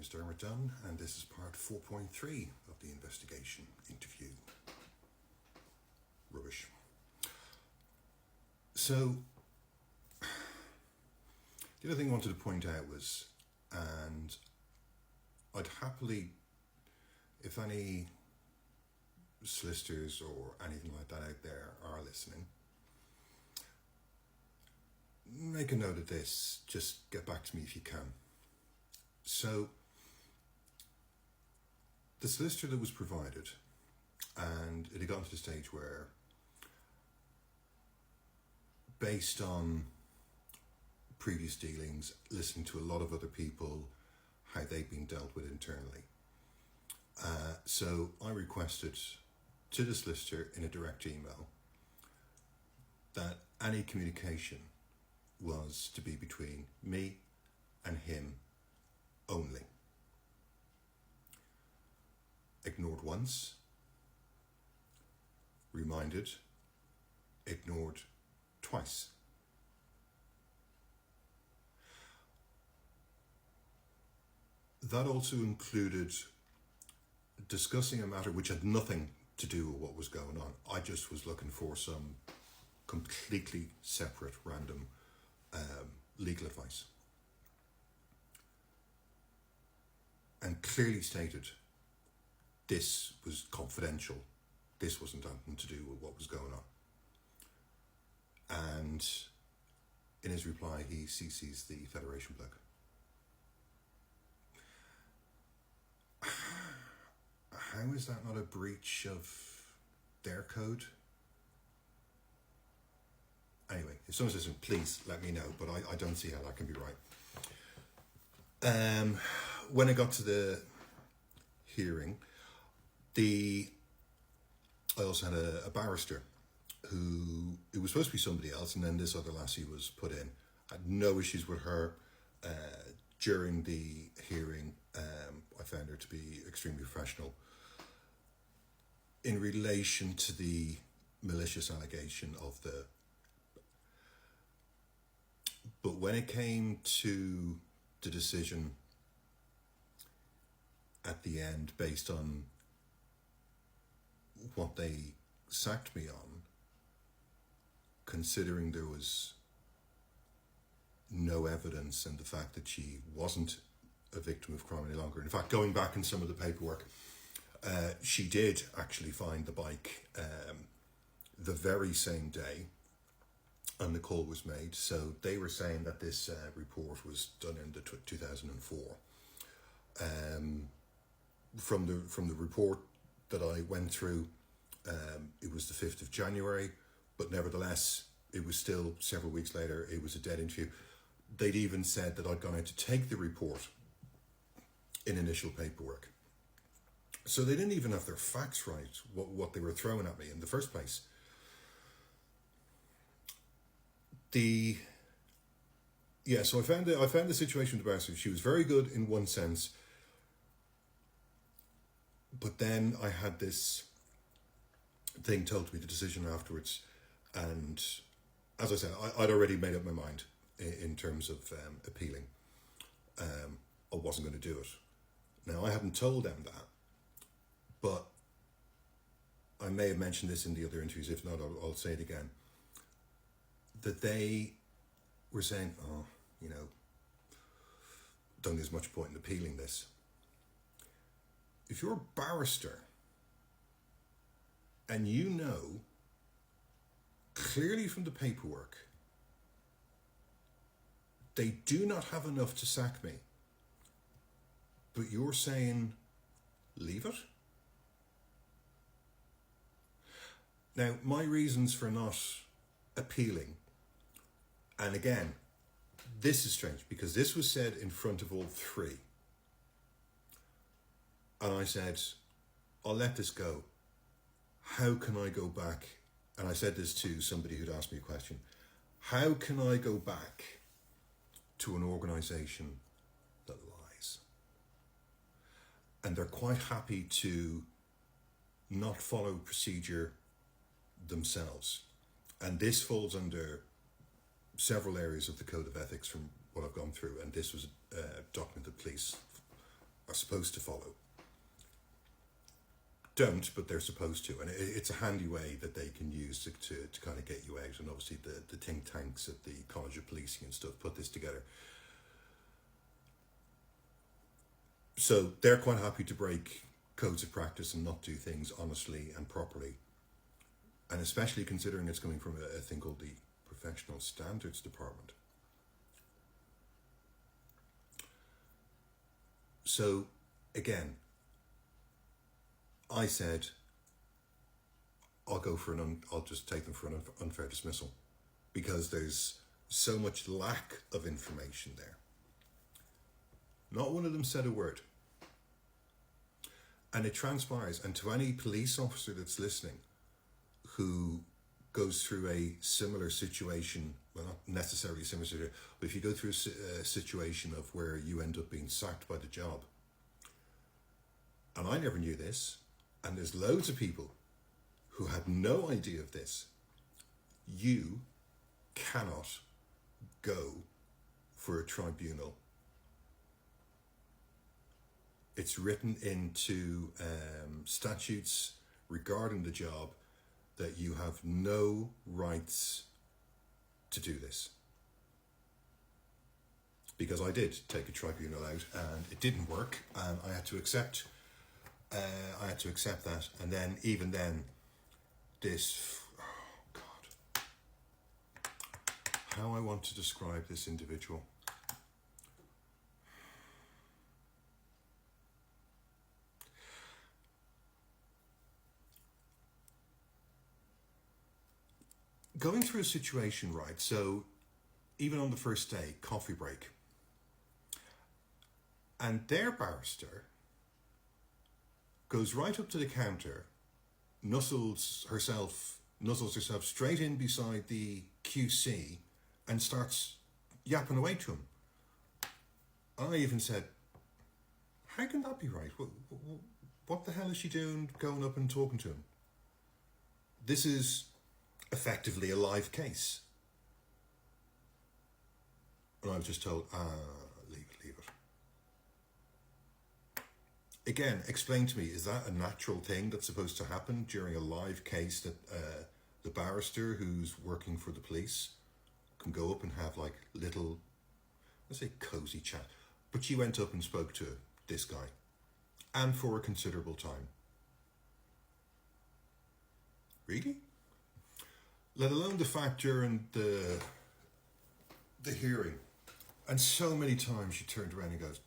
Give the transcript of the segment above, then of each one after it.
is Dermot Dunn, and this is part 4.3 of the investigation interview. Rubbish. So, the other thing I wanted to point out was, and I'd happily, if any solicitors or anything like that out there are listening, make a note of this, just get back to me if you can. So, the solicitor that was provided, and it had gotten to the stage where, based on previous dealings, listening to a lot of other people, how they've been dealt with internally. So I requested to the solicitor in a direct email that any communication was to be between me and him only. Ignored once, reminded, ignored twice. That also included discussing a matter which had nothing to do with what was going on. I just was looking for some completely separate, random legal advice. And clearly stated, this was confidential. This wasn't anything to do with what was going on. And in his reply, he CCs the Federation plug. How is that not a breach of their code? Anyway, if someone's listening, please let me know, but I don't see how that can be right. When I got to the hearing, I also had a barrister who, it was supposed to be somebody else, and then this other lassie was put in. I had no issues with her. During the hearing, I found her to be extremely professional. In relation to the malicious allegation of but when it came to the decision at the end, based on what they sacked me on, considering there was no evidence and the fact that she wasn't a victim of crime any longer. In fact, going back in some of the paperwork, she did actually find the bike the very same day, and the call was made. So they were saying that this report was done in 2004. From the report that I went through, it was the 5th of January, but nevertheless, it was still several weeks later. It was a dead interview. They'd even said that I'd gone out to take the report in initial paperwork. So they didn't even have their facts right, what they were throwing at me in the first place. So I found the situation with the barrister. She was very good in one sense, but then I had this thing told to me, the decision afterwards, and as I said, I'd already made up my mind in terms of appealing. I wasn't going to do it. Now, I hadn't told them that, but I may have mentioned this in the other interviews. If not, I'll say it again. That they were saying, don't there's much point in appealing this. If you're a barrister and you know clearly from the paperwork they do not have enough to sack me, but you're saying leave it? Now, my reasons for not appealing, and again, this is strange because this was said in front of all three. And I said, I'll let this go. How can I go back? And I said this to somebody who'd asked me a question. How can I go back to an organisation that lies? And they're quite happy to not follow procedure themselves. And this falls under several areas of the Code of Ethics from what I've gone through. And this was a document that police are supposed to follow. Don't, but they're supposed to. And it's a handy way that they can use to kind of get you out. And obviously the think tanks at the College of Policing and stuff put this together. So they're quite happy to break codes of practice and not do things honestly and properly. And especially considering it's coming from a thing called the Professional Standards Department. So, again, I said, I'll just take them for an unfair dismissal, because there's so much lack of information there. Not one of them said a word. And it transpires, and to any police officer that's listening who goes through a similar situation, well, not necessarily similar, but if you go through a situation of where you end up being sacked by the job, and I never knew this, and there's loads of people who had no idea of this, you cannot go for a tribunal. It's written into statutes regarding the job that you have no rights to do this. Because I did take a tribunal out and it didn't work, and I had to accept that. And then even then, this, oh God, how I want to describe this individual. Going through a situation, right? So even on the first day, coffee break, and their barrister goes right up to the counter, nuzzles herself straight in beside the QC and starts yapping away to him. I even said, how can that be right? What the hell is she doing going up and talking to him? This is effectively a live case. And I was just told, leave it. Again, explain to me, is that a natural thing that's supposed to happen during a live case, that the barrister who's working for the police can go up and have like little, let's say cozy chat, but she went up and spoke to this guy, and for a considerable time. Really? Let alone the fact during the hearing, and so many times she turned around and goes,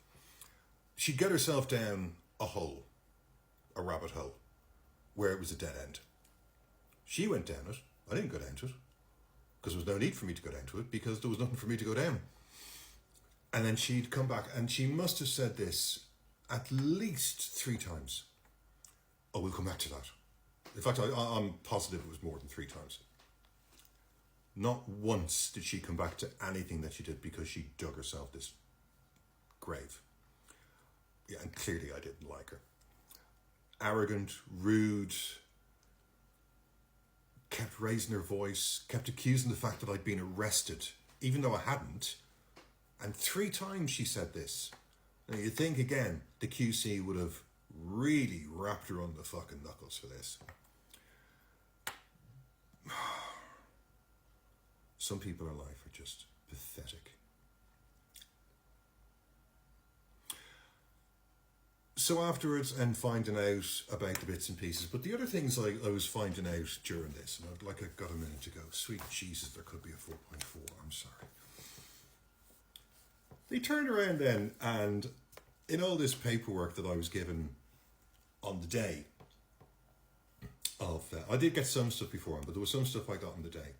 she'd get herself down a rabbit hole, where it was a dead end. She went down it. I didn't go down to it, because there was no need for me to go down to it, because there was nothing for me to go down. And then she'd come back, and she must have said this at least 3 times. Oh, we'll come back to that. In fact, I'm positive it was more than 3 times. Not once did she come back to anything that she did, because she dug herself this grave. Yeah, and clearly I didn't like her. Arrogant, rude, kept raising her voice, kept accusing the fact that I'd been arrested, even though I hadn't. And 3 times she said this. Now you'd think, again, the QC would have really wrapped her on the fucking knuckles for this. Some people in life are just pathetic. So afterwards, and finding out about the bits and pieces, but the other things I was finding out during this, and I'd got a minute to go. Sweet Jesus, there could be a 4.4. I'm sorry. They turned around then, and in all this paperwork that I was given on the day of that, I did get some stuff beforehand, but there was some stuff I got on the day.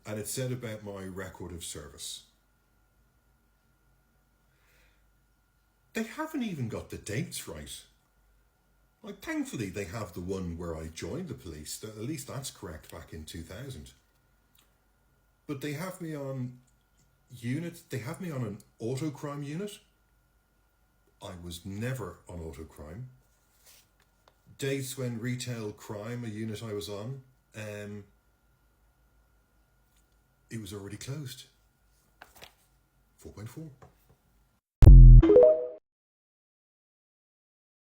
And it said about my record of service. They haven't even got the dates right. Like, thankfully, they have the one where I joined the police. At least that's correct, back in 2000. But they have me on unit. They have me on an autocrime unit. I was never on autocrime. Dates when retail crime, a unit I was on, it was already closed. 4.4.